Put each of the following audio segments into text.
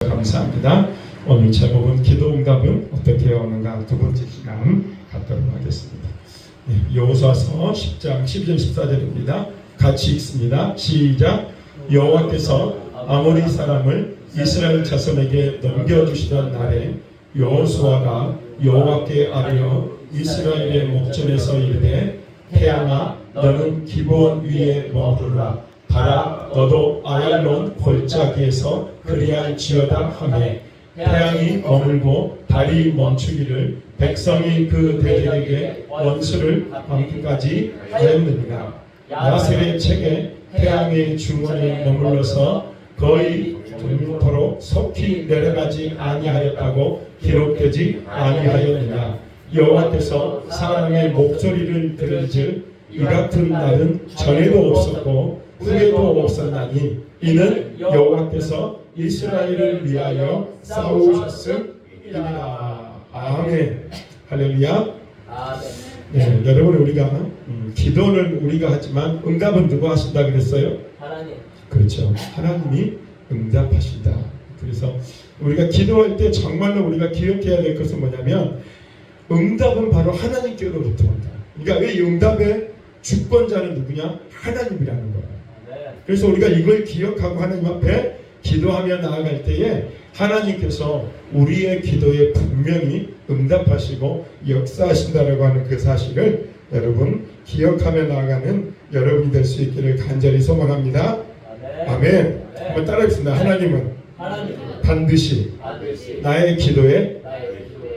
감사합니다. 오늘 제목은 기도응답은 어떻게 오는가 두 번째 시간 갖도록 하겠습니다. 여호수아서 10장 12절 14절입니다. 같이 읽습니다. 시작. 여호와께서 아모리 사람을 이스라엘 자손에게 넘겨주시던 날에 여호수아가 여호와께 아뢰어 이스라엘의 목전에서 이르되 태양아 너는 기브온 위에 머무르라. 달아 너도 아얄론 골짜기에서 그리할지어다 하매 태양이 머물고 달이 멈추기를 백성이 그 대적에게 원수를 갚기까지 하였느니라. 야셀의 책에 태양의 중원에 머물러서 거의 동토록 속히 내려가지 아니하였다고 기록되지 아니하였느냐. 여호와께서 사람의 목소리를 들은즉 이 같은 날은 전에도 없었고 후에도 없었나니 이는 여호와께서 이스라엘을 위하여 싸우셨음이니라. 아멘. 할렐루야. 네, 여러분 우리가 기도는 우리가 하지만 응답은 누가 하신다 그랬어요? 하나님. 그렇죠. 하나님이 응답하신다. 그래서 우리가 기도할 때 정말로 우리가 기억해야 될 것은 뭐냐면 응답은 바로 하나님께로부터 온다. 그러니까 이 응답의 주권자는 누구냐? 하나님이라는 거야. 그래서 우리가 이걸 기억하고 하나님 앞에 기도하며 나아갈 때에 하나님께서 우리의 기도에 분명히 응답하시고 역사하신다라고 하는 그 사실을 여러분 기억하며 나아가는 여러분이 될 수 있기를 간절히 소망합니다. 아멘. 한번 따라하겠습니다. 하나님은 반드시 나의 기도에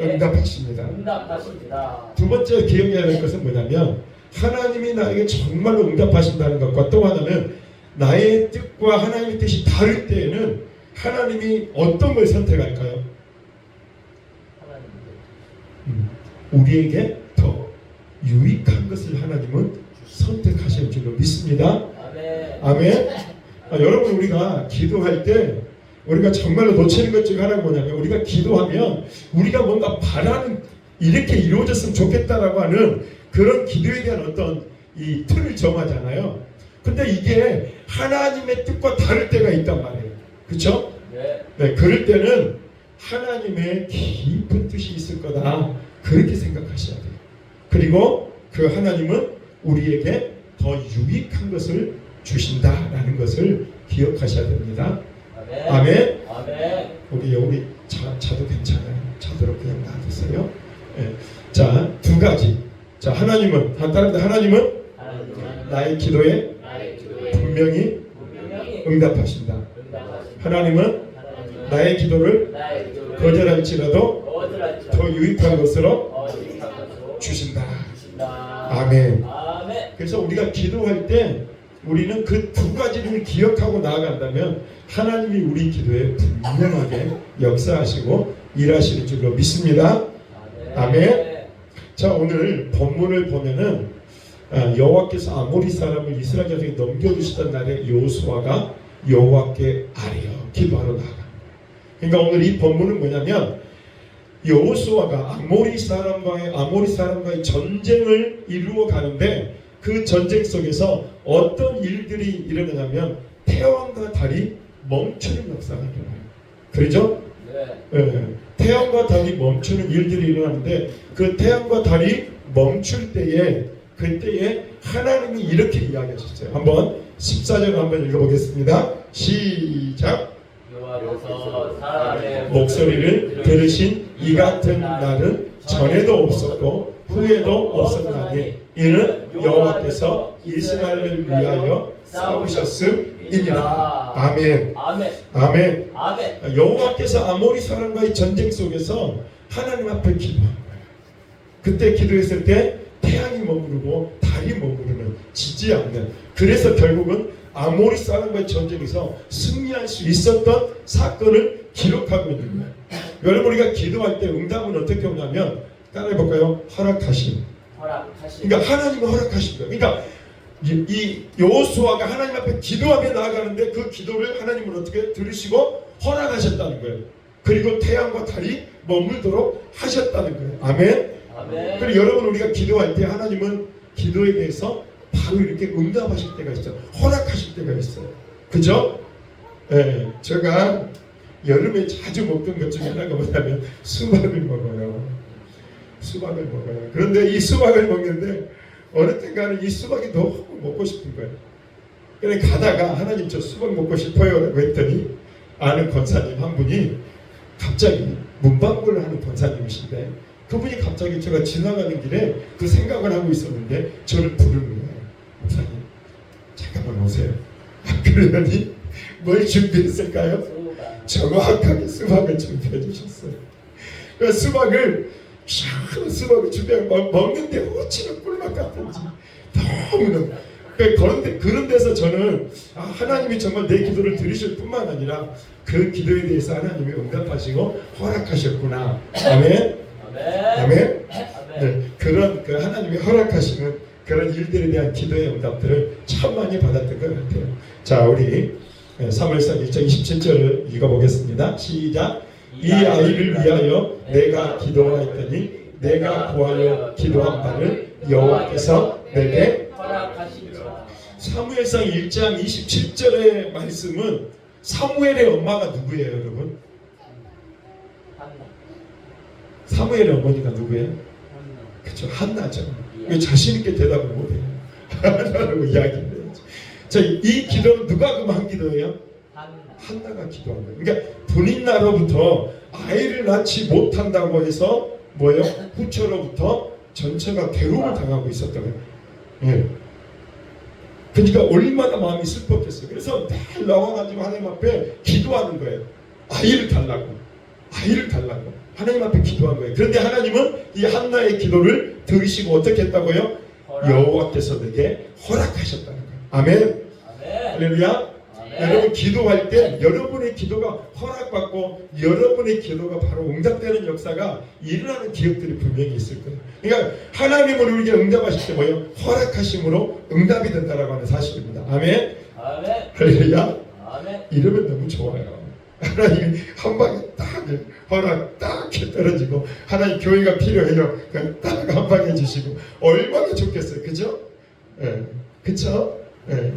응답하십니다. 두 번째 기억해야 될 것은 뭐냐면 하나님이 나에게 정말로 응답하신다는 것과 또 하나는 나의 뜻과 하나님의 뜻이 다를 때에는 하나님이 어떤 걸 선택할까요? 우리에게 더 유익한 것을 하나님은 선택하실 줄로 믿습니다. 아멘. 여러분 우리가 기도할 때 우리가 정말로 놓치는 것 중에 하나가 뭐냐면 우리가 기도하면 우리가 뭔가 바라는 이렇게 이루어졌으면 좋겠다라고 하는 그런 기도에 대한 어떤 이 틀을 정하잖아요. 근데 이게 하나님의 뜻과 다를 때가 있단 말이에요. 그렇죠? 네, 그럴 때는 하나님의 깊은 뜻이 있을 거다. 그렇게 생각하셔야 돼요. 그리고 그 하나님은 우리에게 더 유익한 것을 주신다라는 것을 기억하셔야 됩니다. 아멘. 우리 차도 괜찮아요. 차도로 그냥 놔두세요. 네. 자, 두 가지. 자, 하나님은 하나님은 나의 기도에 분명히 응답하신다. 하나님은 나의 기도를 거절할지라도 더 유익한 것으로 주신다. 아멘. 그래서 우리가 기도할 때 우리는 그 두 가지를 기억하고 나아간다면 하나님이 우리 기도에 분명하게 역사하시고 일하시는 줄로 믿습니다. 아멘. 자, 오늘 본문을 보면은 여호와께서 아모리 사람을 이스라엘 자손에게 넘겨주시던 날에 여호수아가 여호와께 아뢰어 기도하러 나가. 그러니까 오늘 이 본문은 뭐냐면 여호수아가 아모리 사람과의 전쟁을 이루어 가는데 그 전쟁 속에서 어떤 일들이 일어나냐면 태양과 달이 멈추는 역사가 일어나요. 그렇죠? 네. 태양과 달이 멈추는 일들이 일어나는데 그 태양과 달이 멈출 때에 그때에 하나님이 이렇게 이야기하셨어요. 한번 14절 한번 읽어보겠습니다. 시작. 목소리를 들으신 이 같은 날은 전에도 없었고 후에도 없었나니 이는 여호와께서 이스라엘을 위하여 싸우셨음이니라. 아멘. 여호와께서 아모리 사람과의 전쟁 속에서 하나님 앞에 기도한 거예요. 그때 기도했을 때 태양이 머무르고 달이 머무르는 지지 않는, 그래서 결국은 아모리 사람과의 전쟁에서 승리할 수 있었던 사건을 기록하고 있는 거예요. 여러분 우리가 기도할 때 응답은 어떻게 오냐면 따라해볼까요? 허락하심. 그러니까 하나님은 허락하신 거예요. 그러니까 이 여호수아가 하나님 앞에 기도하며 나아가는데 그 기도를 하나님은 어떻게 들으시고 허락하셨다는 거예요. 그리고 태양과 달이 머물도록 하셨다는 거예요. 아멘. 그리고 여러분 우리가 기도할 때 하나님은 기도에 대해서 바로 이렇게 응답하실 때가 있어요. 허락하실 때가 있어요. 그죠? 네, 제가 여름에 자주 먹던 것 중에 하나가 뭐냐면 수박을 먹어요. 수박을 먹어요. 그런데 이 수박을 먹는데 어느 땐가는 이 수박이 너무 먹고 싶은 거예요. 그래 가다가 하나님 저 수박 먹고 싶어요 라고 했더니 아는 권사님 한 분이 갑자기 문방구를 하는 권사님이신데 그분이 갑자기 제가 지나가는 길에 그 생각을 하고 있었는데 저를 부르는 거예요. 목사님 잠깐만 오세요. 그러더니 뭘 준비했을까요? 정확하게 수박을 준비해 주셨어요. 그 수박을 준비하고 먹는데 어찌나 꿀맛 같은지 너무너무 그런 데서 저는 하나님이 정말 내 기도를 들으실 뿐만 아니라 그 기도에 대해서 하나님이 응답하시고 허락하셨구나. 아멘. 아멘. 네, 그런 그 하나님이 허락하시는 그런 일들에 대한 기도의 응답들을 참 많이 받았던 것 같아요. 자, 우리 사무엘상 1장 27절을 읽어보겠습니다. 시작. 이 아이를 위하여 내가 기도하였더니 내가 구하여 기도한 바를 여호와께서 내게 허락하시리라. 사무엘상 1장 27절의 말씀은 사무엘의 엄마가 누구예요, 여러분? 사무엘의 어머니가 누구예요? 그렇죠, 한나죠. 왜 자신 있게 대답을 못해요? 한나라고 이야기를 해야지. 자, 이 기도는 누가 그만 기도예요? 한나가 기도한 거예요. 그러니까 본인 나로부터 아이를 낳지 못한다고 해서 뭐예요? 후처로부터 전체가 괴로움을 당하고 있었던 거예요. 예. 그러니까 얼마나 마음이 슬펐겠어요. 그래서 늘 나와가지고 하나님 앞에 기도하는 거예요. 아이를 달라고, 아이를 달라고 하나님 앞에 기도한 거예요. 그런데 하나님은 이 한나의 기도를 들으시고 어떻게 했다고요? 여호와께서 내게 허락하셨다는 거예요. 아멘. 할렐루야. 여러분 기도할 때 여러분의 기도가 허락받고 여러분의 기도가 바로 응답되는 역사가 일어나는 기억들이 분명히 있을 거예요. 그러니까 하나님은 우리에게 응답하실 때 뭐예요? 허락하심으로 응답이 된다라고 하는 사실입니다. 아멘. 할렐루야. 이러면 너무 좋아요. 하나님 한 방에 딱 허락 딱 떨어지고 하나님 교회가 필요해요. 그냥 딱 한 방에 해주시고 얼마나 좋겠어요. 그죠? 예, 그쵸? 예.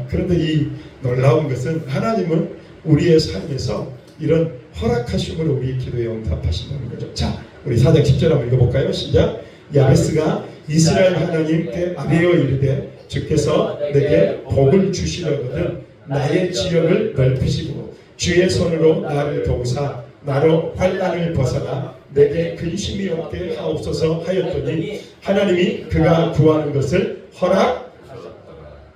그런데 이 놀라운 것은 하나님은 우리의 삶에서 이런 허락하심으로 우리의 기도에 응답하신다는 거죠. 자, 우리 4장 10절 한번 읽어볼까요? 시작. 야베스가 이스라엘 하나님께 아뢰어 이르되 주께서 내게 복을 주시려거든 나의 지역을 넓히시고 주의 손으로 나를 도우사 나로 환난을 벗어나 내게 근심이 없게 하옵소서 하였더니 하나님이 그가 구하는 것을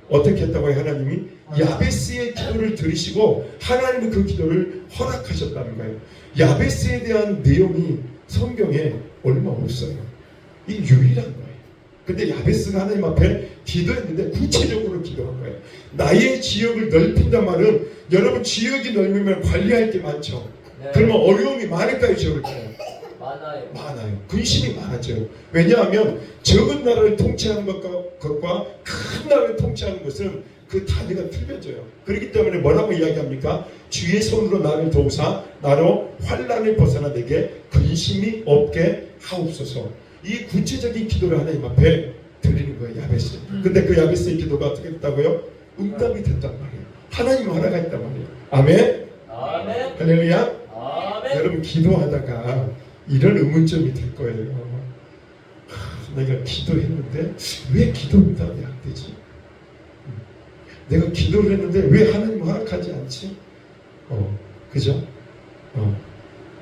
어떻게 했다고요? 하나님이 야베스의 기도를 들으시고 하나님은 그 기도를 허락하셨다는 거예요. 야베스에 대한 내용이 성경에 얼마 없어요. 이 유일한 거예요. 근데 야베스가 하나님 앞에 기도했는데 구체적으로 기도한 거예요. 나의 지역을 넓힌단 말은 여러분 지역이 넓으면 관리할 게 많죠. 네. 그러면 어려움이 많을까요? 적을까요? 많아요. 근심이 많아져요. 왜냐하면 적은 나라를 통치하는 것과 큰 나라를 통치하는 것은 그 단위가 틀려져요. 그렇기 때문에 뭐라고 이야기합니까? 주의 손으로 나를 도우사 나로 환난을 벗어나 내게 근심이 없게 하옵소서. 이 구체적인 기도를 하나님 앞에 드리는 거예요. 야베스. 근데 그 야베스의 기도가 어떻게 됐다고요? 응답이 됐단 말이에요. 하나님 허락했단 말이에요. 아멘. 할렐루야. 여러분 기도하다가 이런 의문점이 될 거예요. 내가 기도했는데 왜 기도 응답이 안 되지? 내가 기도를 했는데 왜 하나님 허락하지 않지? 그죠?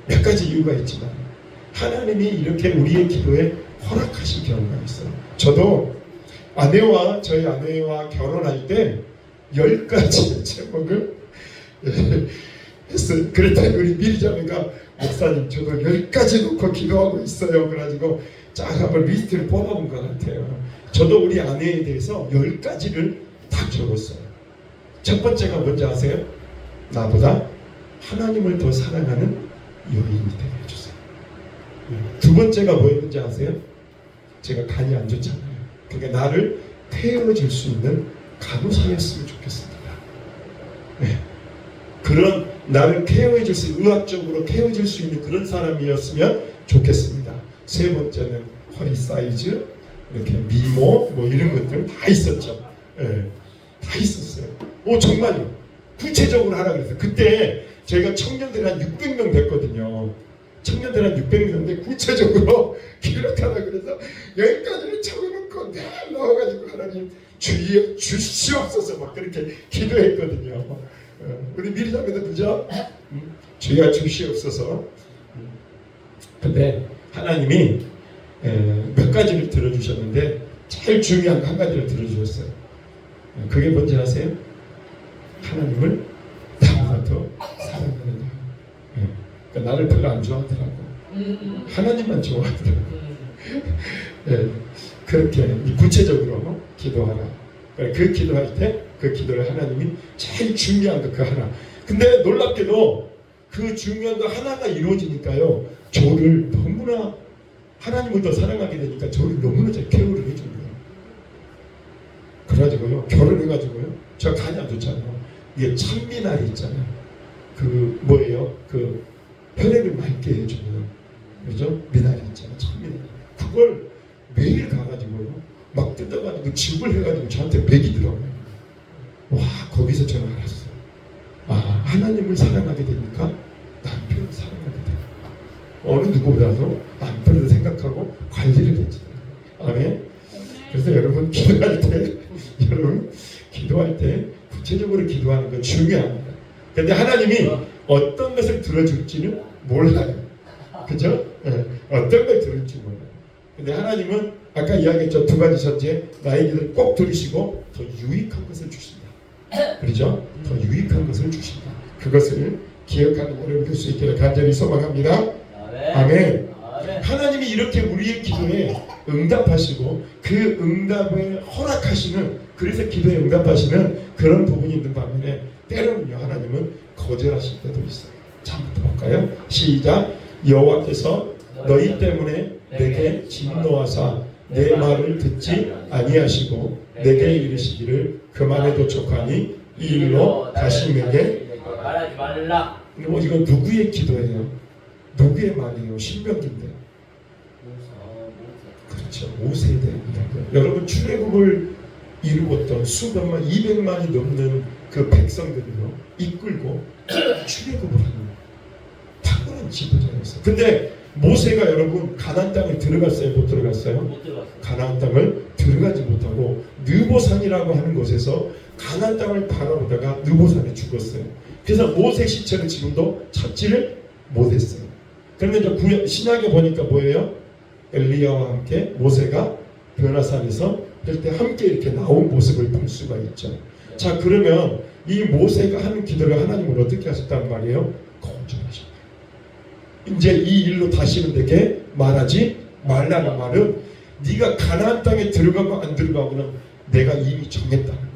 몇 가지 이유가 있지만 하나님이 이렇게 우리의 기도에 허락하신 경우가 있어요. 저도 저희 아내와 결혼할 때 10가지 제목을 했어요. 그랬더니 우리 미리자매가 목사님 저도 10가지 놓고 기도하고 있어요. 그래가지고 쫙 한번 리스트를 뽑아본 것 같아요. 저도 우리 아내에 대해서 10가지를 다 적었어요. 첫 번째가 뭔지 아세요? 나보다 하나님을 더 사랑하는 여인이 되게 해주세요. 두 번째가 뭐였는지 아세요? 제가 간이 안 좋잖아요. 그러니까 나를 태워줄 수 있는 간호사였으면 좋겠습니다. 네. 그런 나를 케어해줄 수 있는, 의학적으로 케어해줄 수 있는 그런 사람이었으면 좋겠습니다. 세 번째는 허리 사이즈, 이렇게 미모, 뭐 이런 것들 다 있었죠. 예, 다 있었어요. 정말요. 구체적으로 하라 그랬어요. 그때 저희가 청년들이 한 600명 됐거든요. 청년들 한 600명인데 구체적으로 기록하라 그래서 여기까지를 적어놓고 내 넣어가지고 하나님 주여 주시옵소서 막 그렇게 기도했거든요. 우리 미리 자매들 그죠? 주여 주시옵소서. 근데 하나님이 몇 가지를 들어주셨는데 제일 중요한 한 가지를 들어주셨어요. 그게 뭔지 아세요? 하나님을 나보다 더 사랑하는 그러니까 나를 별로 안 좋아하더라고. 하나님만 좋아하더라고. 그렇게 구체적으로 기도하라. 그 기도할 때 그 기도를 하나님이 제일 중요한 거 그 하나. 근데 놀랍게도 그 중요한 거 하나가 이루어지니까요. 저를 너무나 하나님을 더 사랑하게 되니까 저를 너무나 잘 케어를 해준 거예요. 그래가지고요. 결혼해가지고요. 저 간이 안 좋잖아요. 이게 찬미날이 있잖아요. 그 뭐예요? 그 혈액을 맑게 해주는 그죠? 미나리 있잖아요. 찬미날. 그걸 매일 가가지고요. 막 뜯어가지고 집을 해가지고 저한테 먹이더라고요. 와 거기서 저는 알았어요. 아 하나님을 사랑하게 되니까 남편을 사랑하게 돼요. 어느 누구보다도 남편을 생각하고 관리를 했죠. 아멘. 그래서 여러분 기도할 때 구체적으로 기도하는 건 중요합니다. 근데 하나님이 어떤 것을 들어줄지는 몰라요. 그죠? 어떤 걸 들을지 몰라요. 근데 하나님은 아까 이야기했죠. 두 가지 선제 나의 기도를 꼭 들으시고 더 유익한 것을 주신다. 그렇죠? 더 유익한 것을 주신다. 그것을 기억하는 여러분 될 수 있기를 간절히 소망합니다. 아멘. 하나님이 이렇게 우리의 기도에 응답하시고 그 응답을 허락하시는 그래서 기도에 응답하시는 그런 부분이 있는 반면에 때로는요 하나님은 거절하실 때도 있어요. 자 한번 볼까요? 시작. 여호와께서 너희 때문에 내게 진노하사 내 말을 듣지 아니하시고 내게 이르시기를 그만해도 족하니 이 일로 다시 내게 말하지 말라. 이건 누구의 기도예요? 누구의 말이에요? 신명기인데. 그렇죠. 모세에 대한 이야기예요. 여러분 출애굽을 이루었던 수백만, 200만이 넘는 그 백성들이요 이끌고 출애굽을 하는 탁월한 지도자였어요. 근데 모세가 여러분 가나안 땅에 들어갔어요? 못 들어갔어요? 못 들어갔어요. 가나안 땅을 들어가지 못하고 느보산이라고 하는 곳에서 가나안 땅을 바라보다가 느보산에 죽었어요. 그래서 모세 시체를 지금도 찾지를 못했어요. 그런데 이제 신약에 보니까 뭐예요? 엘리야와 함께 모세가 변화산에서 할 때 함께 이렇게 나온 모습을 볼 수가 있죠. 자 그러면 이 모세가 하는 기도를 하나님은 어떻게 하셨단 말이에요? 거절하셨다. 이제 이 일로 다시는 내게 말하지 말라는 말은 네가 가나안 땅에 들어가고 안 들어가고는 내가 이미 정했다는 거예요.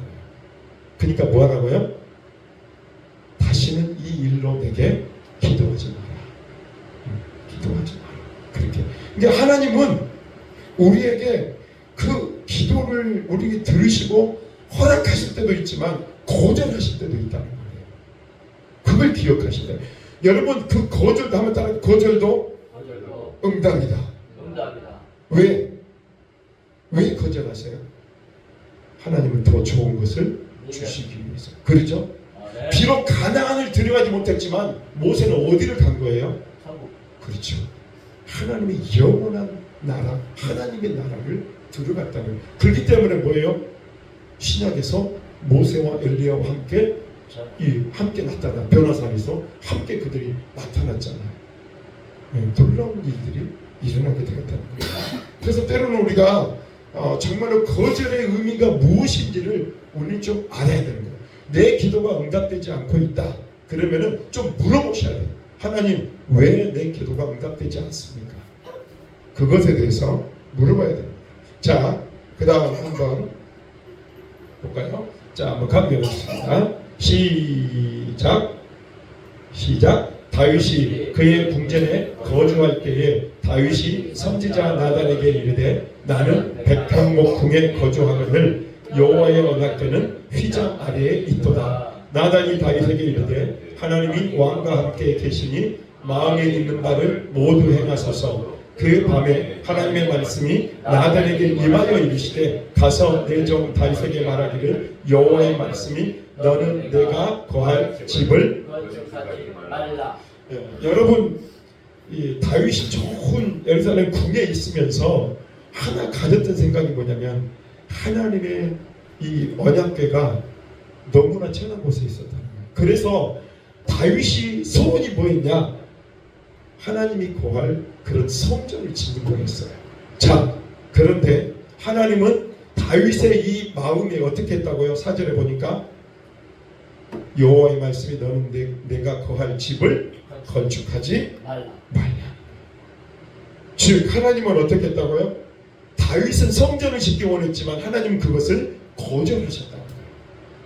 그러니까 뭐 하라고요? 다시는 이 일로 내게 기도하지 마라. 기도하지 마라. 그렇게. 그러니까 하나님은 우리에게 그 기도를 우리에게 들으시고 허락하실 때도 있지만 거절하실 때도 있다는 거예요. 그걸 기억하시다. 여러분 그 거절도 하면 따라 거절도 응답이다. 응답이다. 왜 거절하세요? 하나님은 더 좋은 것을 주시기 위해서. 그렇죠? 네. 비록 가나안을 들어가지 못했지만 모세는 어디를 간 거예요? 천국. 그렇죠. 하나님의 영원한 나라, 하나님의 나라를 들어갔다는 거예요. 그렇기 때문에 뭐예요? 신약에서 모세와 엘리야와 함께 함께 나타나 변화산에서 함께 그들이 나타났잖아요. 놀라운 일들이 일어나게 되었다는 거예요. 그래서 때로는 우리가 정말로 거절의 의미가 무엇인지를 우리는 좀 알아야 되는 거예요. 내 기도가 응답되지 않고 있다. 그러면은 좀 물어보셔야 돼요. 하나님 왜 내 기도가 응답되지 않습니까? 그것에 대해서 물어봐야 돼요. 자, 그 다음 한번 볼까요? 자, 한번 가보겠습니다. 시작. 다윗이 그의 궁전에 거주할 때에 다윗이 선지자 나단에게 이르되 나는 백향목궁에 거주하거늘 여호와의 언약궤는 휘장 아래에 있도다. 나단이 다윗에게 이르되 하나님이 왕과 함께 계시니 마음에 있는 바를 모두 행하소서. 그 밤에 하나님의 말씀이 나단에게 임하여 이르시되 가서 내 종 다윗에게 말하기를 여호와의 말씀이 너는 내가 거할 집을 건축하지 말라. 여러분 이 다윗이 좋은 예루살렘 궁에 있으면서 하나 가졌던 생각이 뭐냐면 하나님의 이 언약궤가 너무나 천한 곳에 있었다는 거예요. 그래서 다윗이 소원이 뭐였냐? 하나님이 거할 그런 성전을 짓는 거였어요. 자, 그런데 하나님은 다윗의 이 마음에 어떻게 했다고요? 4절에 보니까 여호와의 말씀이 너는 내가 거할 집을 건축하지 말라. 즉 하나님은 어떻게 했다고요? 다윗은 성전을 짓기 원했지만 하나님은 그것을 거절하셨다는 거예요.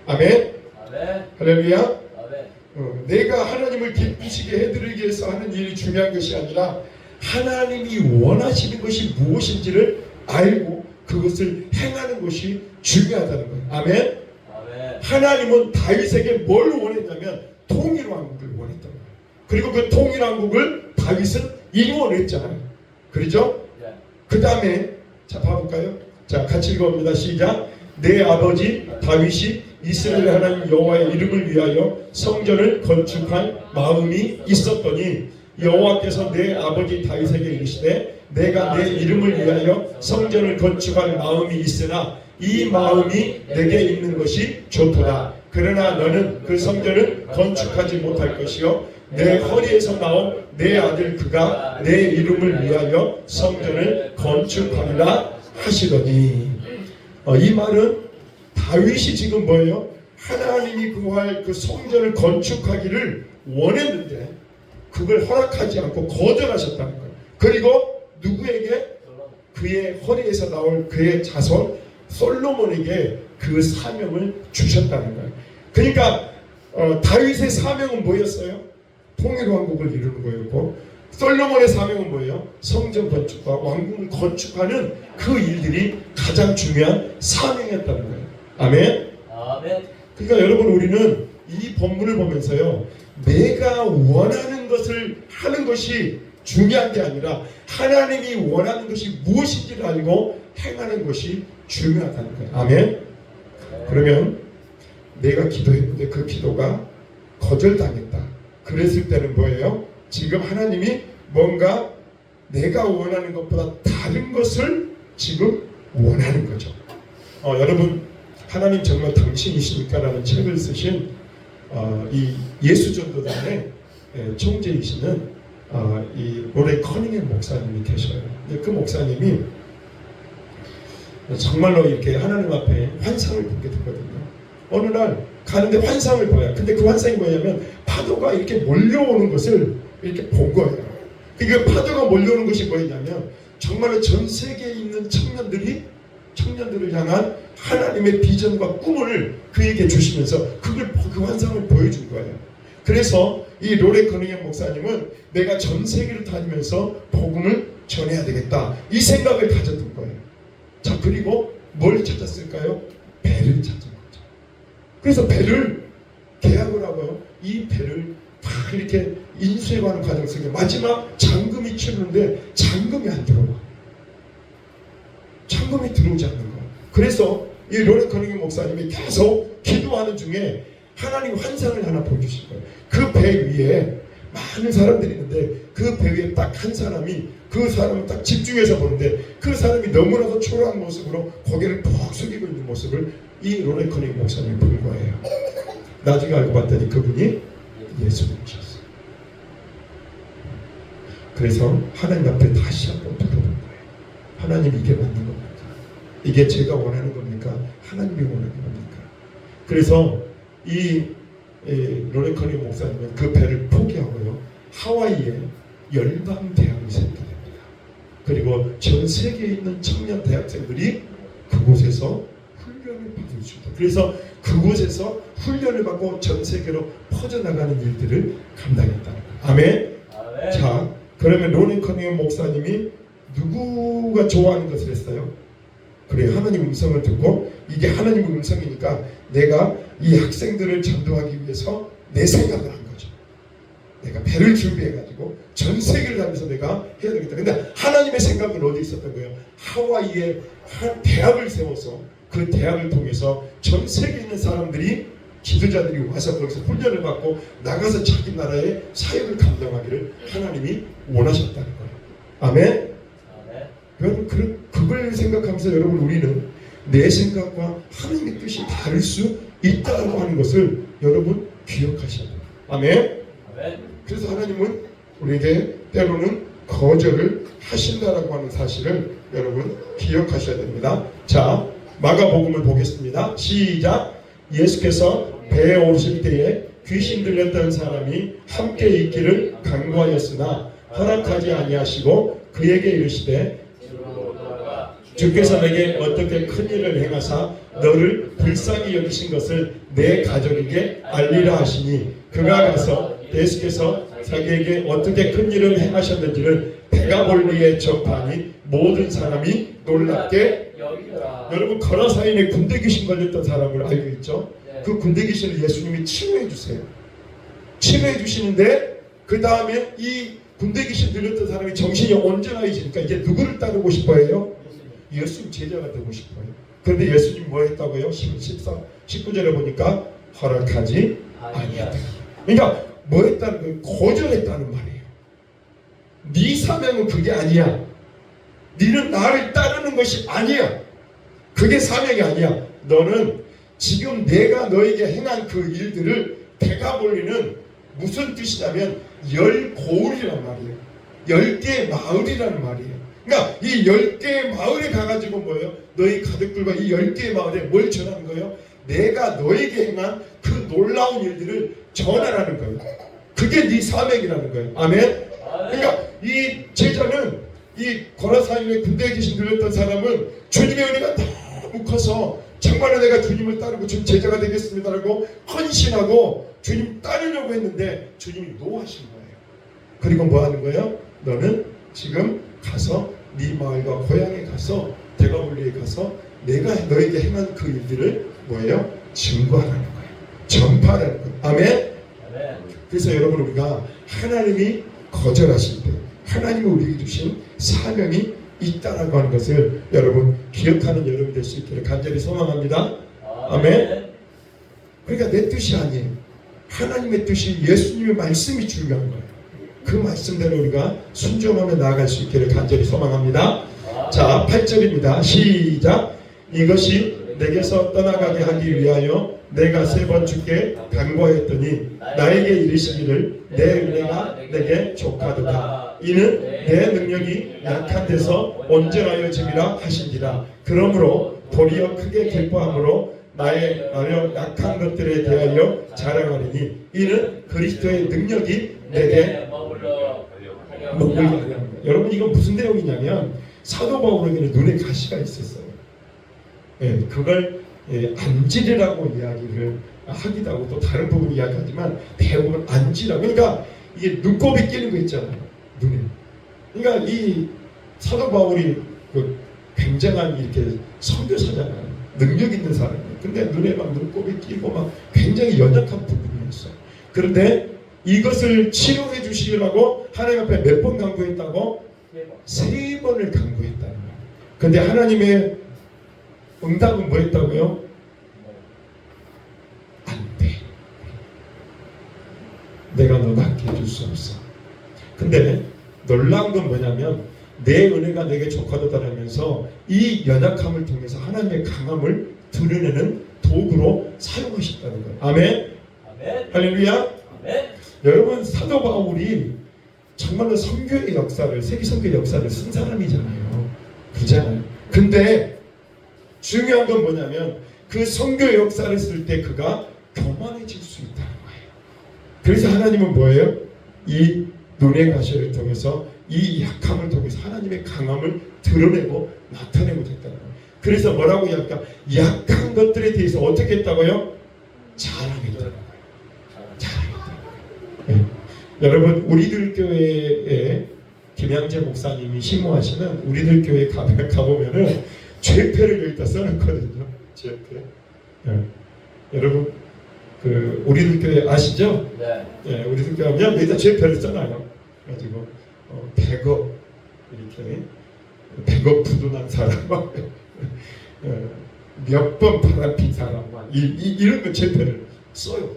아멘. 아멘. 할렐루야. 아멘. 내가 하나님을 기쁘시게 해드리기 위해서 하는 일이 중요한 것이 아니라 하나님이 원하시는 것이 무엇인지를 알고 그것을 행하는 것이 중요하다는 거예요. 아멘. 아멘. 하나님은 다윗에게 뭘 원했냐면 통일왕국을 원했던 거예요. 그리고 그 통일왕국을 다윗은 이루어냈잖아요. 그렇죠? 예. 그 다음에 자 봐볼까요? 자 같이 읽어봅니다. 시작. 내 아버지 다윗이 이스라엘 하나님 여호와의 이름을 위하여 성전을 건축할 마음이 있었더니 여호와께서 내 아버지 다윗에게 이르시되 내가 내 이름을 위하여 성전을 건축할 마음이 있으나 이 마음이 내게 있는 것이 좋도다. 그러나 너는 그 성전을 건축하지 못할 것이요 내 허리에서 나온 내 아들 그가 내 이름을 위하여 성전을 건축하리라 하시더니 이 말은 다윗이 지금 뭐예요? 하나님이 구할 그 성전을 건축하기를 원했는데 그걸 허락하지 않고 거절하셨다는 거예요. 그리고 누구에게? 그의 허리에서 나올 그의 자손 솔로몬에게 그 사명을 주셨다는 거예요. 그러니까 다윗의 사명은 뭐였어요? 통일왕국을 이루는 거였고 솔로몬의 사명은 뭐예요? 성전 건축과 왕궁을 건축하는 그 일들이 가장 중요한 사명이었다는 거예요. 아멘. 아멘. 그러니까 여러분 우리는 이 본문을 보면서요 내가 원하는 것을 하는 것이 중요한 게 아니라 하나님이 원하는 것이 무엇인지를 알고 행하는 것이 중요하다는 거예요. 아멘. 그러면 내가 기도했는데 그 기도가 거절당했다. 그랬을 때는 뭐예요? 지금 하나님이 뭔가 내가 원하는 것보다 다른 것을 지금 원하는 거죠. 여러분 하나님 정말 당신이십니까? 라는 책을 쓰신 이 예수전도단의 총재이시는 이 로레 커닝햄 목사님이 계셔요. 근데 그 목사님이 정말로 이렇게 하나님 앞에 환상을 보게 되거든요. 어느 날 가는데 환상을 봐요. 근데 그 환상이 뭐냐면 파도가 이렇게 몰려오는 것을 이렇게 본 거예요. 그 파도가 몰려오는 것이 뭐냐면 정말로 전 세계에 있는 청년들을 향한 하나님의 비전과 꿈을 그에게 주시면서 그 환상을 보여준 거예요. 그래서 이 로레 커닝햄 목사님은 내가 전 세계를 다니면서 복음을 전해야 되겠다 이 생각을 가졌던 거예요. 자 그리고 뭘 찾았을까요? 배를 찾은 거죠. 그래서 배를 계약을 하고요. 이 배를 다 이렇게 인수해가는 과정 속에 마지막 잔금이 치르는데 잔금이 안 들어와. 잔금이 들어오지 않는 거예요. 그래서 이 로레 커닝햄 목사님이 계속 기도하는 중에 하나님 환상을 하나 보여주신 거예요. 그 배 위에 많은 사람들이 있는데 그 배 위에 딱 한 사람이 그 사람을 딱 집중해서 보는데 그 사람이 너무나도 초라한 모습으로 고개를 푹 숙이고 있는 모습을 이 로레 커닝햄 목사님이 본 거예요. 나중에 알고 봤더니 그분이 예수님이셨어요. 그래서 하나님 앞에 다시 한번 물어본 거예요. 하나님 이게 맞는 겁니까? 이게 제가 원하는 겁니까? 하나님이 원하는 겁니까? 그래서 이 로레 커닝햄 목사님은 그 배를 포기하고요. 하와이에 열방대학이 생기게 됩니다. 그리고 전 세계에 있는 청년 대학생들이 그곳에서 훈련을 받을 수 있다. 그래서 그곳에서 훈련을 받고 전 세계로 퍼져나가는 일들을 감당했다. 아멘. 아멘. 자, 그러면 로레 커닝햄 목사님이 누구가 좋아하는 것을 했어요? 그래, 하나님 음성을 듣고 이게 하나님 음성이니까 내가 이 학생들을 전도하기 위해서 내 생각을 한 거죠. 내가 배를 준비해가지고 전 세계를 다니면서 내가 해야 되겠다. 근데 하나님의 생각은 어디 있었던 거예요? 하와이에 한 대학을 세워서 그 대학을 통해서 전 세계에 있는 사람들이 지도자들이 와서 거기서 훈련을 받고 나가서 자기 나라의 사역을 감당하기를 하나님이 원하셨다는 거예요. 아멘. 여러분 그걸 생각하면서 여러분 우리는 내 생각과 하나님의 뜻이 다를 수 있다고 하는 것을 여러분 기억하셔야 돼요. 아멘. 그래서 하나님은 우리에게 때로는 거절을 하신다라고 하는 사실을 여러분 기억하셔야 됩니다. 자, 마가복음을 보겠습니다. 시작. 예수께서 배에 오르실 때에 귀신 들렸던 사람이 함께 있기를 간구하였으나 허락하지 아니하시고 그에게 이르시되 주께서 내게 어떻게 큰 일을 행하사 너를 불쌍히 여기신 것을 내 가족에게 알리라 하시니 그가 가서 예수께서 자기에게 어떻게 큰 일을 행하셨는지를 데가볼리에 전파하니 모든 사람이 놀랍게 여기더라. 여러분 거라사인에 군대 귀신 걸렸던 사람을 알고 있죠? 그 군대 귀신을 예수님이 치료해 주세요. 치료해 주시는데 그 다음에 이 군대 귀신 들렸던 사람이 정신이 온전해지니까 이제 누구를 따르고 싶어해요? 예수님 제자가 되고 싶어요. 그런데 예수님 뭐 했다고요? 19절에 보니까 허락하지 아니하다. 그러니까 뭐 했다는 거예요? 거절했다는 말이에요. 네 사명은 그게 아니야. 너는 나를 따르는 것이 아니야. 그게 사명이 아니야. 너는 지금 내가 너에게 행한 그 일들을 데가볼리는 무슨 뜻이냐면 10고을이란 말이에요. 10개의 마을이라는 말이에요. 그러니까 이 10개의 마을에 가가지고 뭐예요? 너희 가족들과 이 10개의 마을에 뭘 전하는 거예요? 내가 너에게 행한 그 놀라운 일들을 전하라는 거예요. 그게 네 사명이라는 거예요. 아멘. 그러니까 이 제자는 이 고라사인의 군대에 계신 들렸던 사람은 주님의 은혜가 너무 커서 정말로 내가 주님을 따르고 주님 제자가 되겠습니다라고 헌신하고 주님 따르려고 했는데 주님이 노하신 거예요. 그리고 뭐 하는 거예요? 너는 지금 가서 네 마을과 고향에 가서 데가볼리에 가서 내가 너에게 행한 그 일들을 뭐예요? 증거하라는 거예요. 전파하라는 거예요. 아멘. 그래서 여러분 우리가 하나님이 거절하실 때 하나님이 우리에게 주신 사명이 있다라고 하는 것을 여러분 기억하는 여러분 될 수 있기를 간절히 소망합니다. 아멘. 그러니까 내 뜻이 아니에요. 하나님의 뜻이 예수님의 말씀이 중요한 거예요. 그 말씀대로 우리가 순종하며 나아갈 수 있기를 간절히 소망합니다. 자, 8절입니다. 시작. 이것이 내게서 떠나가게 하기 위하여 내가 3번 주께 간구하였더니 나에게 이르시기를 내 은혜가 내게 족하도다. 이는 내 능력이 약한 데서 온전하여짐이라 하신지라. 그러므로 도리어 크게 기뻐함으로 나의 약한 것들에 대하여 자랑하리니 이는 그리스도의 능력이 내게 머물게 하려. 여러분 이건 무슨 내용이냐면 사도 바울에게는 눈에 가시가 있었어요. 그걸 안질이라고 이야기를 하기도 하고 또 다른 부분 이야기하지만 대부분 안지라고. 그러니까 이게 눈곱이 끼는 거 있잖아요. 눈에. 그러니까 이 사도 바울이 그 굉장한 이렇게 선교사잖아요. 능력 있는 사람이에요. 근데 눈에 막 눈곱이 끼고 막 굉장히 연약한 부분이었어요. 그런데 이것을 치료해 주시라고 하나님 앞에 몇 번 간구했다고? 3번을 간구했다는 거예요. 근데 하나님의 응답은 뭐였다고요? 안 돼. 내가 너 낫게 해줄 수 없어. 근데 놀라운 건 뭐냐면 내 은혜가 내게 족하도다라면서 이 연약함을 통해서 하나님의 강함을 드러내는 도구로 사용하셨다는 거예요. 아멘. 아멘. 할렐루야. 아멘. 여러분 사도 바울이 정말로 선교의 역사를 세계 선교의 역사를 쓴 사람이잖아요. 그잖아요. 근데 중요한 건 뭐냐면 그 선교 역사를 쓸 때 그가 교만해질 수 있다는 거예요. 그래서 하나님은 뭐예요? 이 눈의 가시를 통해서 이 약함을 통해서 하나님의 강함을 드러내고 나타내고 됐다는 거예요. 그래서 뭐라고 이야기할까? 약한 것들에 대해서 어떻게 했다고요? 자랑했다는 거예요. 자랑했다는 거예요. 네. 여러분 우리들 교회에 김양재 목사님이 심호하시는 우리들 교회 가보면은 죄패를 여기다 써놓거든요. 죄패. 네. 여러분 그 우리들 교회 아시죠? 네. 예, 우리들 교회 하면 여기다 죄표를 써놔요. 가지고 100억 이렇게 100억 부도난 사람 몇 번 바람핀 사람만 이런 거 제패를 써요.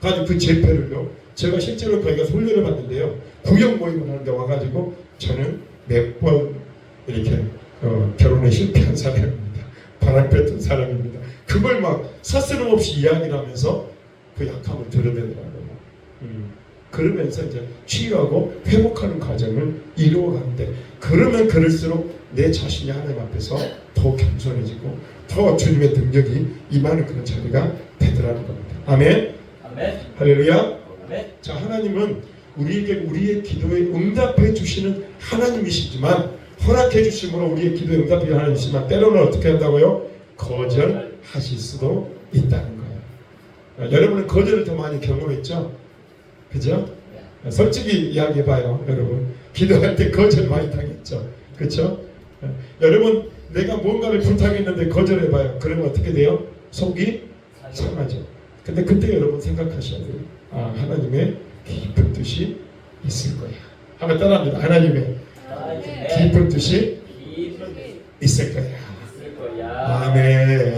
가지고 그 제패를요. 제가 실제로 거기 가서 훈련을 받는데요. 구역 모임을 하는데 와가지고 저는 몇 번 이렇게 결혼에 실패한 사람입니다. 바람 폈던 사람입니다. 그걸 막 서스럼 없이 이야기를 하면서 그 약함을 드러내더라고요. 그러면서 이제 치유하고 회복하는 과정을 이루어가는데 그러면 그럴수록 내 자신이 하나님 앞에서 더 겸손해지고 더 주님의 능력이 임하는 그런 자리가 되더라는 겁니다. 아멘. 아멘. 할렐루야. 아멘. 자, 하나님은 우리에게 우리의 기도에 응답해 주시는 하나님이시지만 허락해 주심으로 우리의 기도에 응답해 주시는 하나님이시지만 때로는 어떻게 한다고요? 거절하실 수도 있다는 거예요. 여러분은 거절을 더 많이 경험했죠? 그죠? 솔직히 이야기해봐요, 여러분. 기도할 때 거절 많이 당했죠? 그렇죠? 여러분, 내가 뭔가를 부탁했는데 거절해봐요. 그러면 어떻게 돼요? 속이 상하죠. 근데 그때 여러분 생각하셔야 돼요. 아, 하나님의 깊은 뜻이 있을 거야. 한번 따라합니다. 하나님의 깊은 뜻이 있을 거야. 아멘.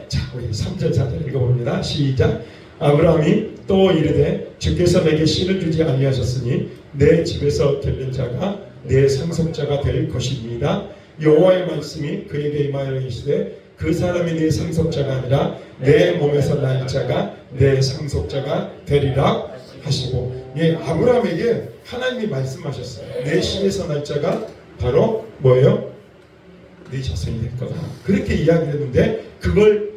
자, 우리 3절 4절 읽어봅니다. 시작. 아브라함이 또 이르되 주께서 내게 씨를 주지 아니하셨으니 내 집에서 들린 자가 내 상속자가 될 것입니다. 여호와의 말씀이 그에게 임하여 계시되 그 사람이 내 상속자가 아니라 내 몸에서 날 자가 내 상속자가 되리라 하시고, 예, 아브라함에게 하나님이 말씀하셨어요. 내 씨에서 날 자가 바로 뭐예요? 네 자손이 될 거다. 그렇게 이야기를 했는데 그걸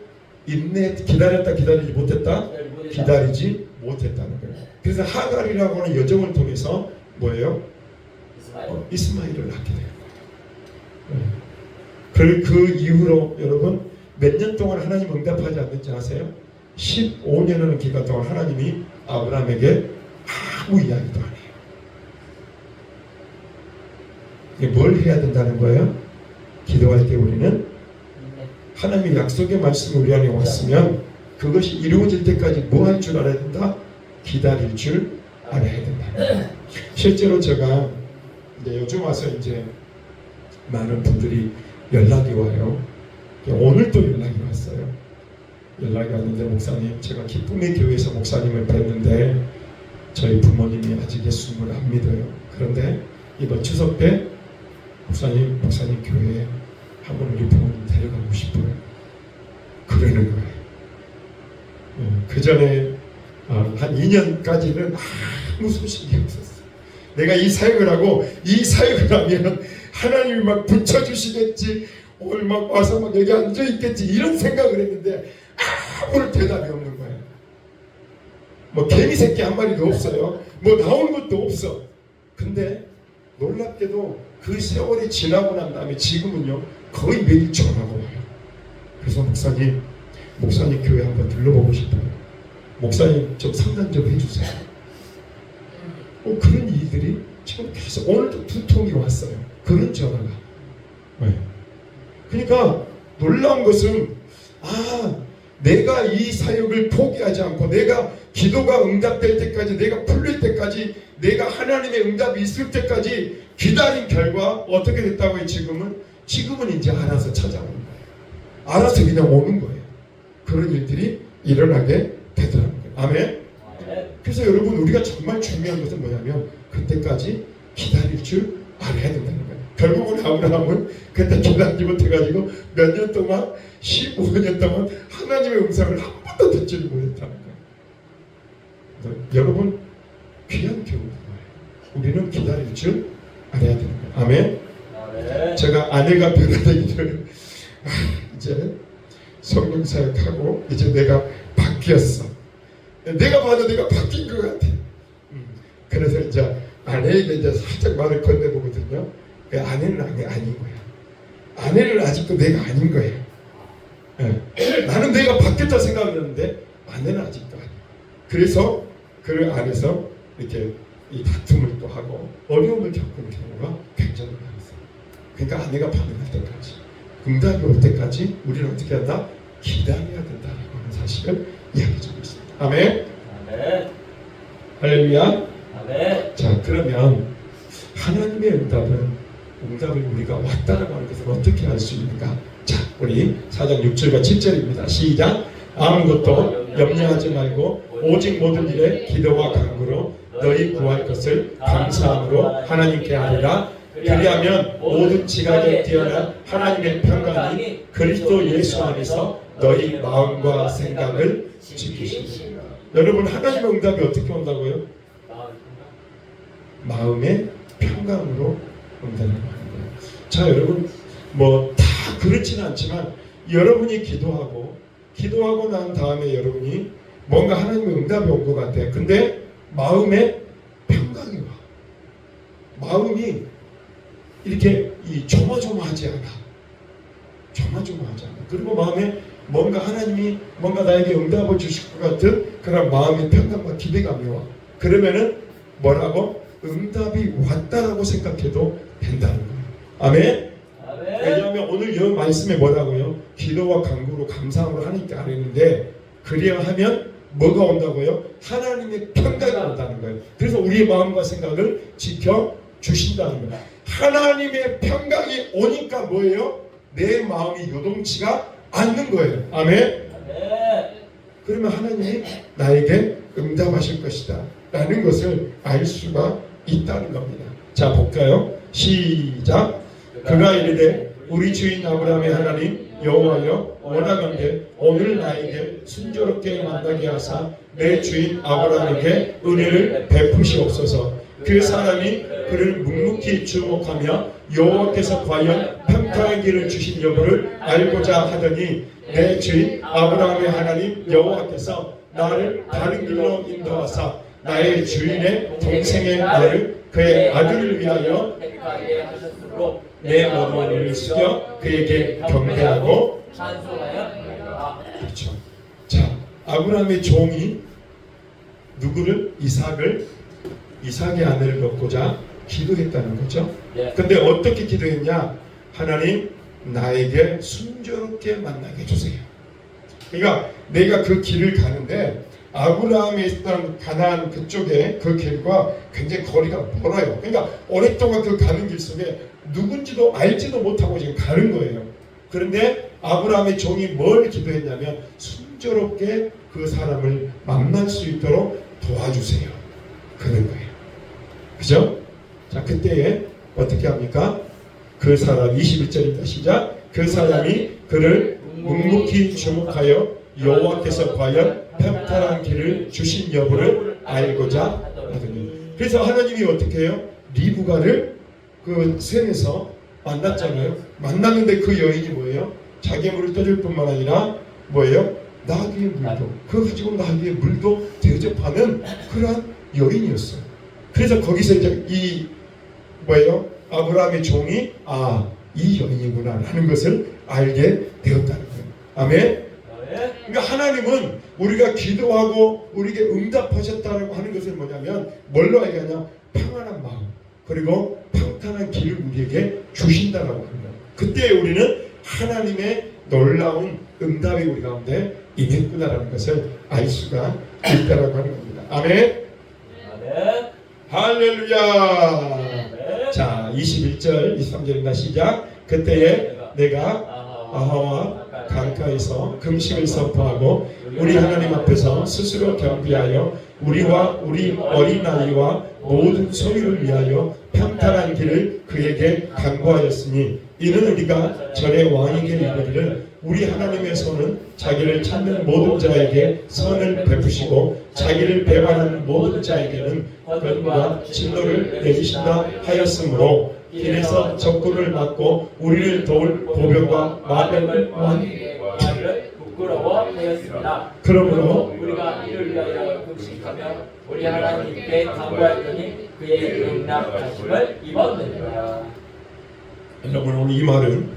기다렸다 기다리지 못했다? 기다리지 못했다는 거예요. 그래서 하갈이라고 하는 여종을 통해서 뭐예요? 이스마엘을 낳게 돼요. 그 이후로 여러분 몇 년 동안 하나님 응답하지 않는지 아세요? 15년이라는 기간 동안 하나님이 아브라함에게 아무 이야기도 안 해요. 이게 뭘 해야 된다는 거예요? 기도할 때 우리는 하나님의 약속의 말씀이 우리 안에 왔으면 그것이 이루어질 때까지 뭐 할 줄 알아야 된다? 기다릴 줄 알아야 된다. 실제로 제가 이제 요즘 와서 이제 많은 분들이 연락이 와요. 오늘도 연락이 왔어요. 연락이 왔는데 목사님, 제가 기쁨의 교회에서 목사님을 뵀는데 저희 부모님이 아직 예수님을 안 믿어요. 그런데 이번 추석 때 목사님 교회에 한번 우리 부모님 데려가고 싶어요. 그러는 거예요. 그 전에 한 2년까지는 아무 소식이 없었어요. 내가 이 사역을 하고 이 사역을 하면 하나님이 막 붙여주시겠지, 오늘 막 와서 막 여기 앉아있겠지 이런 생각을 했는데 아무런 대답이 없는 거예요. 뭐 개미 새끼 한 마리도 없어요. 뭐 나오는 것도 없어. 근데 놀랍게도 그 세월이 지나고 난 다음에 지금은요 거의 매일 전화가 와요. 그래서 목사님 교회 한번 들러보고 싶어요. 목사님 좀 상담 좀 해주세요. 그런 일들이 지금 계속 오늘도 2통이 왔어요. 그런 전화가. 네. 그러니까 놀라운 것은 내가 이 사역을 포기하지 않고 내가 기도가 응답될 때까지, 내가 풀릴 때까지, 내가 하나님의 응답이 있을 때까지 기다린 결과 어떻게 됐다고요? 지금은 이제 알아서 찾아오는 거예요. 알아서 그냥 오는 거예요. 그런 일들이 일어나게 되더라고요. 아멘. 그래서 여러분, 우리가 정말 중요한 것은 뭐냐면 그때까지 기다릴 줄 알아야 된다는 거예요. 결국은 아브라함은 그때 기다리지 못해가지고 몇 년 동안 15년 동안 하나님의 음성을 한 번도 듣지를 못했다는 거예요. 여러분, 귀한 교훈인 거예요. 우리는 기다릴 줄 알아야 되는 거예요. 아멘. 제가 아내가 변화되기를 이제 성령 사역하고 이제 내가 바뀌었어. 내가 봐도 내가 바뀐 것 같아. 그래서 이제 아내에게 이제 살짝 말을 건네보거든요. 아내는 아닌 거야. 아내는 아직도 내가 아닌 거야. 나는 내가 바뀌었다 생각했는데 아내는 아직도 아니야. 그래서 그 안에서 이렇게 이 다툼을 또 하고 어려움을 겪는 경우가 굉장히 많았어요. 그러니까 아내가 반응할 때까지, 응답이 올 때까지 우리는 어떻게 한다? 기다려야 된다라고 하는 사실을 이야기해주고 있습니다. 아멘. 아멘. 할렐루야. 아멘. 자, 그러면 하나님의 응답을 우리가 왔다라고 하는 것을 어떻게 알 수 있는가? 자, 우리 4장 6절과 7절입니다. 시작. 아무것도 염려하지 말고 오직 모든 일에 기도와 간구로 너희 구할 것을 감사함으로 하나님께 아뢰라. 그리하면 모든 지각에 뛰어난 하나님의 평강이 그리스도 예수 안에서 너희 마음과 생각을 지키시리라. 여러분, 하나님의 응답이 어떻게 온다고요? 마음의 평강으로 응답을 하는 거예요. 자, 여러분, 뭐 다 그렇지는 않지만 여러분이 기도하고 난 다음에 여러분이 뭔가 하나님의 응답이 온 것 같아. 근데 마음에 평강이 와. 마음이 이렇게 조마조마하지 않아. 조마조마하지 않아. 그리고 마음에 뭔가 하나님이 뭔가 나에게 응답을 주실 것 같은 그런 마음의 평강과 기대감이 와. 그러면은 뭐라고? 응답이 왔다라고 생각해도 된다는 거예요. 아멘. 왜냐하면 오늘 이 말씀에 뭐라고요? 기도와 간구로 감사함으로 하나님께 아뢰는데 그래야 하면 뭐가 온다고요? 하나님의 평강이 온다는 거예요. 그래서 우리의 마음과 생각을 지켜 주신다는 거예요. 하나님의 평강이 오니까 뭐예요? 내 마음이 요동치가 않는 거예요. 아멘. 그러면 하나님이 나에게 응답하실 것이다 라는 것을 알 수가 있다는 겁니다. 자, 볼까요? 시작. 그가 이르되 우리 주인 아브라함의 하나님 여호와여 원하건대 오늘 나에게 순조롭게 만나게 하사 내 주인 아브라함에게 은혜를 베푸시옵소서. 그 사람이 그를 묵묵히 주목하며 여호와께서 과연 평강의 길을 주신 여부를 알고자 하더니 내 주인 아브라함의 하나님 여호와께서 나를 다른 길로 인도하사 나의 주인의 동생의 아들 그의 아들을 위하여 택하게 하셨으므로 내 어머니를 숙여 그에게 경배하고 찬송하여. 그렇죠. 자, 아브라함의 종이 누구를? 이삭의 아내를 넣고자 기도했다는 거죠. 근데 어떻게 기도했냐? 하나님 나에게 순조롭게 만나게 해주세요. 그러니까 내가 그 길을 가는데 아브라함이 있던 가나안 그쪽에 그 길과 굉장히 거리가 멀어요. 그러니까 오랫동안 그 가는 길 속에 누군지도 알지도 못하고 지금 가는 거예요. 그런데 아브라함의 종이 뭘 기도했냐면 순조롭게 그 사람을 만날 수 있도록 도와주세요. 그런 거예요. 그죠? 자, 그때에 어떻게 합니까? 그 사람 21절입니다. 시작. 그 사람이 그를 묵묵히 주목하여 여호와께서 과연 평탄한 길을 주신 여부를 알고자 하더니. 그래서 하나님이 어떻게 해요? 리브가를 그 샘에서 만났잖아요. 만났는데 그 여인이 뭐예요? 자기의 물을 떠줄 뿐만 아니라 뭐예요? 나귀의 물도 그 가지고 나귀의 물도 대접하는 그러한 여인이었어요. 그래서 거기서 이제 이 뭐예요? 아브라함의 종이 이 여인이구나 라는 것을 알게 되었다는 거예요. 아멘. 그러니까 하나님은 우리가 기도하고 우리에게 응답하셨다고 하는 것은 뭐냐면 뭘로 알겠냐? 평안한 마음 그리고 평탄한 길을 우리에게 주신다라고 하는 거예요. 그때 우리는 하나님의 놀라운 응답이 우리 가운데 임했구나라는 것을 알 수가 있다라고 하는 겁니다. 아멘. 할렐루야. 자, 21절 23절입니다. 시작. 그때에 내가 아하와 강가에서 금식을 선포하고 우리 하나님 앞에서 스스로 경비하여 우리와 우리 어린아이와 모든 소유를 위하여 평탄한 길을 그에게 강구하였으니 이는 우리가 전에 왕에게 이르기를 우리 하나님의 손은 자기를 찾는 모든 자에게 선을 베푸시고 자기를 배반하는 모든 자에게는 권과 진노를 내리신다 하였으므로 길에서 적군을 막고 우리를 도울 보병과 마병을 부끄러워하였습니다. 그러므로 우리가 이를 위하여 금식하며 우리 하나님께 간구하였더니 그의 응답하심을 입었느니라. 여러분, 오늘 이 말은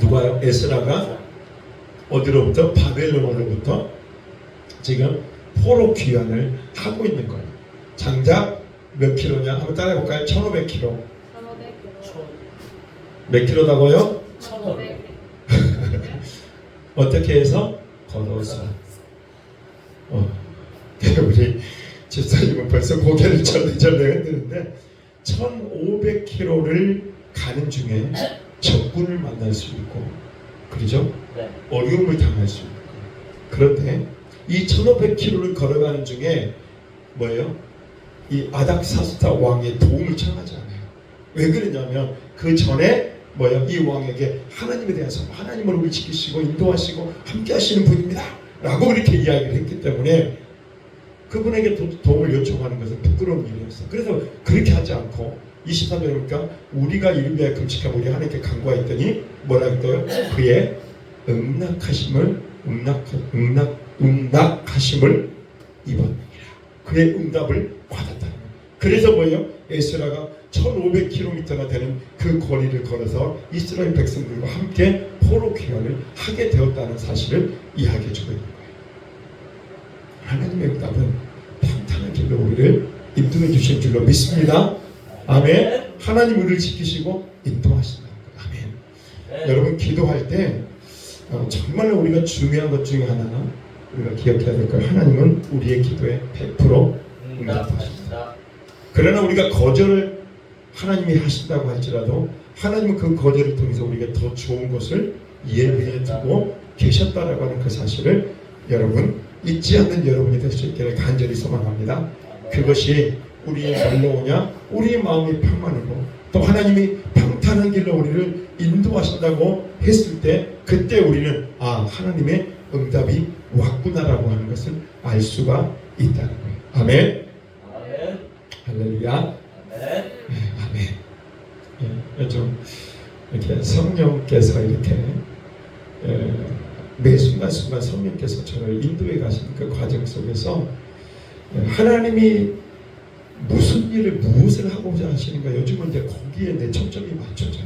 누가요? 에스라가 어디로부터? 바벨론으로부터 지금 포로 귀환을 하고 있는 거예요. 장작 몇 킬로냐? 한번 따라해볼까요? 1500킬로. 몇 킬로다고요? 1500. 어떻게 해서? 걸어서. 우리 집사님은 벌써 고개를 절레절레 흔드는데 1500km를 가는 중에 적군을 만날 수 있고 그러죠? 네. 어려움을 당할 수 있고 그런데 이 1500km를 걸어가는 중에 뭐예요? 이 아닥사스다 왕의 도움을 청하지 않아요. 왜 그러냐면 그 전에 뭐예요? 이 왕에게 하나님에 대해서 하나님을 우리 지키시고 인도하시고 함께 하시는 분입니다 라고 그렇게 이야기를 했기 때문에 그분에게 도움을 요청하는 것은 부끄러운 일이었어요. 그래서 그렇게 하지 않고 23절에 보니까 우리가 이를 위하여 금식하고 우리 하나님께 간구하였더니 뭐라 했어요? 그의 응낙하심을 입었느니라. 그의 응답을 받았다는 거예요. 그래서 뭐예요? 에스라가 1500km나 되는 그 거리를 걸어서 이스라엘 백성들과 함께 포로 귀환을 하게 되었다는 사실을 이야기해주고 있는 거예요. 하나님의 응답은 평탄한 길로 우리를 인도해 주실 줄로 믿습니다. 아멘. 하나님 우리를 지키시고 인도하신다는 거예요. 아멘. 네. 여러분 기도할 때 정말로 우리가 중요한 것 중에 하나 우리가 기억해야 될 거예요. 하나님은 우리의 기도에 100% 응답하신다. 그러나 우리가 거절을 하나님이 하신다고 할지라도 하나님은 그 거절을 통해서 우리에게 더 좋은 것을 예비해 두고 계셨다라고 하는 그 사실을 여러분 잊지 않는 여러분이 될 수 있기를 간절히 소망합니다. 그것이 우리의 뭘로 오냐? 우리의 마음이 평안하고 또 하나님이 평탄한 길로 우리를 인도하신다고 했을 때 그때 우리는 하나님의 응답이 왔구나라고 하는 것을 알 수가 있다는 거예요. 아멘. 아멘. 할렐루야. 아멘. 네, 아멘. 좀 이렇게 성령께서 이렇게 매 순간순간 성령께서 저를 인도해 가시는 그 과정 속에서 하나님이 무슨 일을 무엇을 하고자 하시는가 요즘은 이제 거기에 내 초점이 맞춰져요.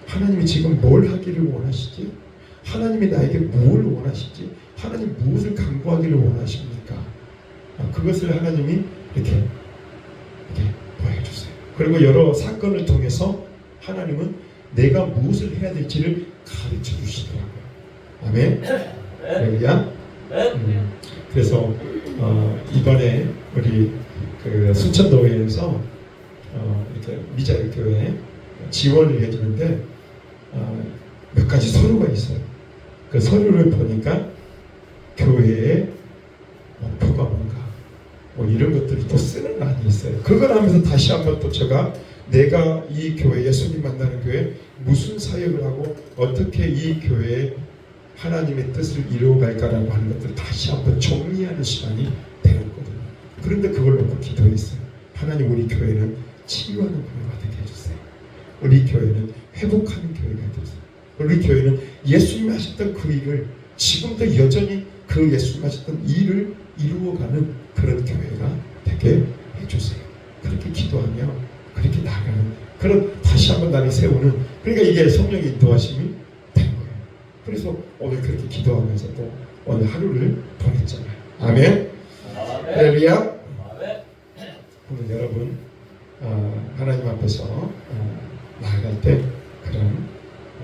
하나님이 지금 뭘 하기를 원하시지? 하나님이 나에게 뭘 원하시지? 하나님 무엇을 강구하기를 원하십니까? 그것을 하나님이 이렇게 보여주세요. 그리고 여러 사건을 통해서 하나님은 내가 무엇을 해야 될지를 가르쳐 주시더라고요. 아멘. 할렐루야. 그래서 이번에 우리 그 순천도회에서 이렇게 미자리 교회에 지원을 해주는데 몇 가지 서류가 있어요. 그 서류를 보니까 교회의 목표가 뭔가 뭐 이런 것들을 또 쓰는欄이 있어요. 그걸 하면서 다시 한번 또 제가 내가 이 교회 예수님 만나는 교회 무슨 사역을 하고 어떻게 이 교회에 하나님의 뜻을 이루어갈까라고 하는 것들을 다시 한번 정리하는 시간이 되었거든요. 그런데 그걸 놓고 기도했어요. 하나님 우리 교회는 치유하는 교회가 되게 해주세요. 우리 교회는 회복하는 교회가 되주세요. 우리 교회는 예수님이 하셨던 그 일을 지금도 여전히 그 예수님이 하셨던 일을 이루어가는 그런 교회가 되게 해주세요. 그렇게 기도하며 그렇게 나가는 그런 다시 한번 나를 세우는 그러니까 이게 성령의 인도하심이 된 거예요. 그래서 오늘 그렇게 기도하면서도 오늘 하루를 보냈잖아요. 아멘. 할렐루야. 오늘 여러분 하나님 앞에서 나아갈 때 그런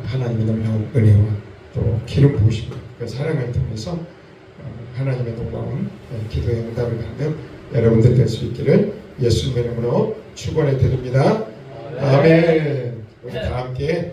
하나님의 놀라운 은혜와 또 기름 부으심 그 사랑을 통해서 하나님의 놀라운 기도의 응답을 받는 여러분들 될 수 있기를 예수님의 이름으로 축원해 드립니다. 아멘. 우리 다 함께